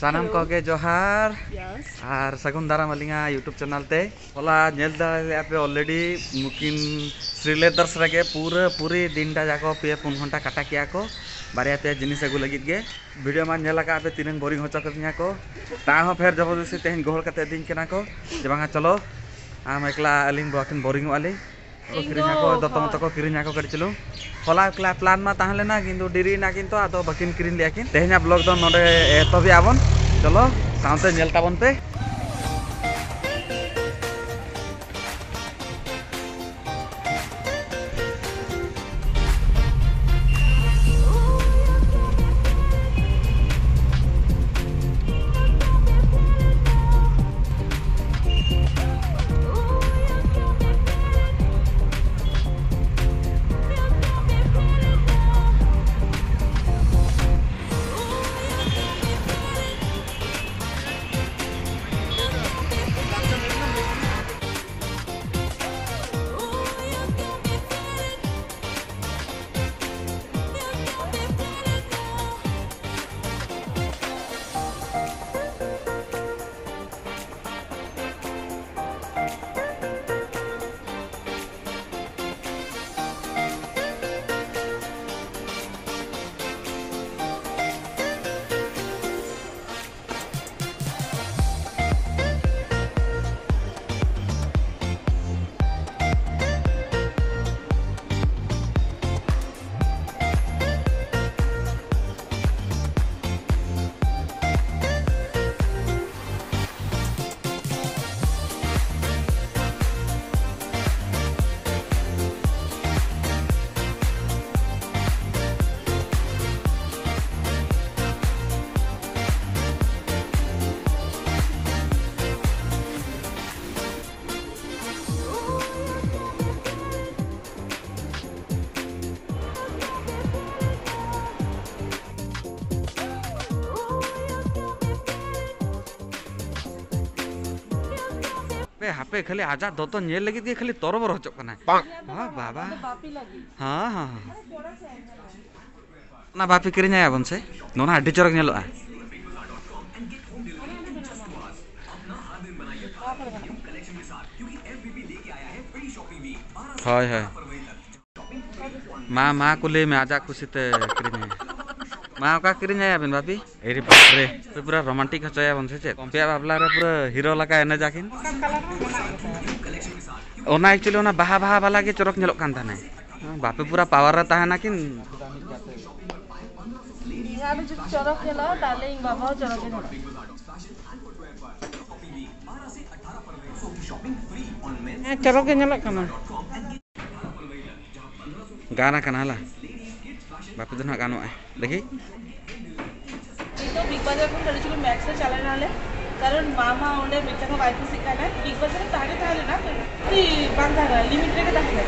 सानाम को के जोहार Yes. और सगुन दाराम अलिंगा यूट्यूब चैनल ते होला नेल दाले पे ऑलरेडी मुकिन श्रीलेदर्स रगे पूरी दिन टा जाको पे 4 घंटा काटा किया को बारिया पे जिनिस अगु लगित गे वीडियो मा नेला का पे तीन बोरिंग हो चकनिया को ता हो फेर जबरदस्ती तेहन गोहल कते दिन केना को जे बांगा चलो आम एकला अलिंग बकिन बोरिंग वाली किरिना को दतो मतो को किरिना को करिचलु होला एकला प्लान मा ताहले ना किंतु डिरी ना किंतु आदो बकिन किरिन लियाकिन तेहना ब्लॉग दो नोडे एतोबी आबन चलो साउंड नेलता बन पे हापे खाली आजा दतो नेल लगी के खाली तोरबर होचो कना हां बाबा हां हां ना बापी किरिnya ya बन से नोना अड्डी चरक नेलो आ हाय हाय मा कुले में आजा खुशी ते किरिnya मा का किरिnya ya बन बापी एरी बाप रे पूरा रोमांटिक हचया बन से चे कंपिया बाबला रे पूरा हीरो लगा एने जाकिन ओना एक्चुअली ओना बाहा बाहा वाला के चरक नेलोक कान थाने बापे पूरा पावर रे ताहना किन यार जो चरक नेलो ताले इन बाबा चरक नेलो चरक नेलोक काना गाना कनाला बापे तो ना गानो है देखी तो बिग बाजार को करिचलो मैक्स से चला नाले कारण मामा ओंडे मिटा को वाइफ सिखाना बिग बाजार तारे ताले ना ती बांधा गा लिमिट रे के ताले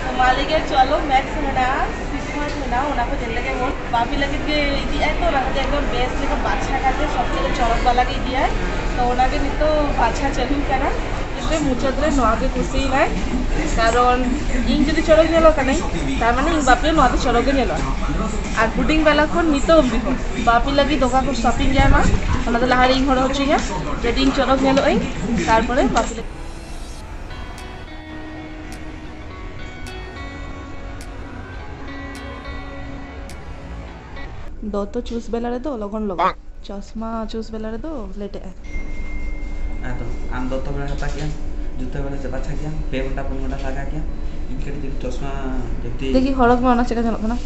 तो मालिक चलो मैक्स मेना क्रिसमस मेना ओना को देले के मोर बापी लगे के इदी है तो रखते एकदम बेस्ट लेके बादशाह काटे सब के चरक वाला के दिया है तो ओना के नि तो बादशाह चलू करा इसमें मुचद्रे नवा के खुशी ना कारण इन जदी चरक नेलो का नहीं तार माने इन बापले नवा चरक के नेलो আর পুডিং বেলা কোন নিতো বিকো বাপি লাগি দোকা কো শপিং যায় মা ওনাদের লাহারি ইং হড় হচ্ছে যেদিন চরক নেলো এই তারপরে বাপি दो तो चूस बेला रे दो लगन लग चश्मा चूस बेला रे दो लेटे आ तो आम दो तो बेला ताकिया जूते बेला चला छकिया 2 घंटा 5 घंटा लगा किया इनके जो चश्मा जति देखी हड़क में ओना चेका जनक ना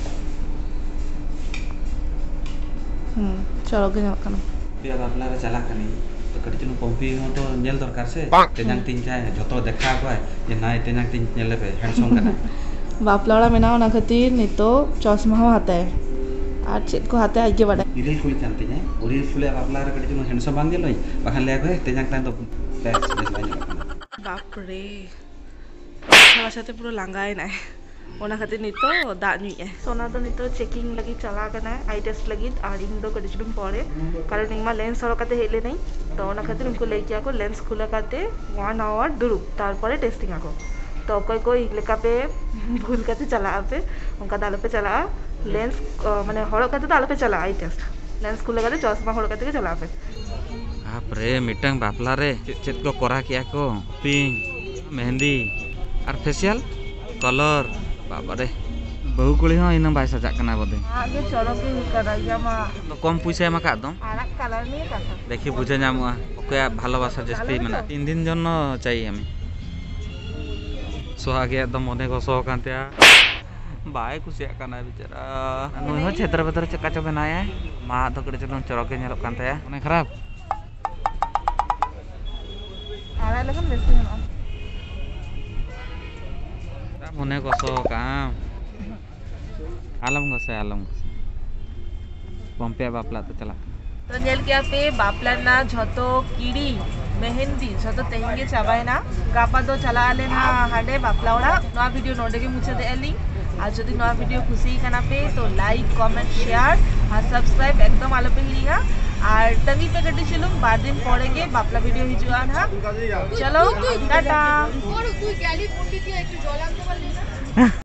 चलो के जनक ना पिया बापला रे चला कनी तो कटी चनु पंपी हो तो नेल दरकार से तेजांग तीन जाए जतो देखा को है जे नाय तेजांग तीन नेले पे हैंडसम कना बापला वाला मेना ओना खातिर नितो चश्मा हो आता है আর চেক কো হাতে আইকে বাড়া ইরেল ফুল জানতে যায় ওরিল ফুলে বাপলা রে কটি চनु हैंडसम बांध गेलई बाखान ले को तेजांग तान तो बेस्ट बाप रे अच्छा साथे पूरा लांगाय ना ओना खातिर नितो दाग नी सोना तो नितो चेकिंग लगी चला कना आई टेस्ट लगी और इन दो कटिचुम पड़े कारण इमा लेंस सरकाते हेले नहीं तो ओना खातिर उनको लेके आको लेंस खुला काते 1 आवर दुरु तारपरे टेस्टिंग आको तो कोई कोई लेका पे भूल काते चला पे उनका दाल पे चला लेंस माने हड़ो काते दाल पे चला आई टेस्ट लेंस खुले गले चश्मा होड़ कते के चला पे आप रे मिटंग बापला रे चेत को करा किया को पिंक मेहंदी और फेशियल कलर बाबा रे बहु कुड़ी हो इन बाय सजा कना बदे आगे चलो के कराइया मा तो कम पैसा एमा का दो आरक कलर नहीं करता देखी बुझे नामुआ ओके ভালোবাসা जस्ती मना 3 दिन जन चाहिए हमें सोहागे एकदम मने को सो कांतिया बाय कुसिया काना बेचारा नुई हो क्षेत्र बेतर चका चो बनाया मा तो कड़े चलो चरके नेलो कांतिया मने खराब आरा लेकिन बेसी है मने को सो काम आलम गसे पंपे बापला तो चला तो नेल क्या पे बापला ना झतो कीड़ी मेहंदी झतो तेहिंगे चाबाय ना गापा दो चला ले ना हाडे बापला ओड़ा नवा वीडियो नोडे के मुझे दे लिंक आज जदि नवा वीडियो खुशी कना पे तो लाइक कमेंट शेयर और सब्सक्राइब एकदम आलो पे हिलिंगा और तंगी पे गड्डी चलूं 12 दिन पड़ेगे बापला वीडियो हिजुआ ना चलो टाटा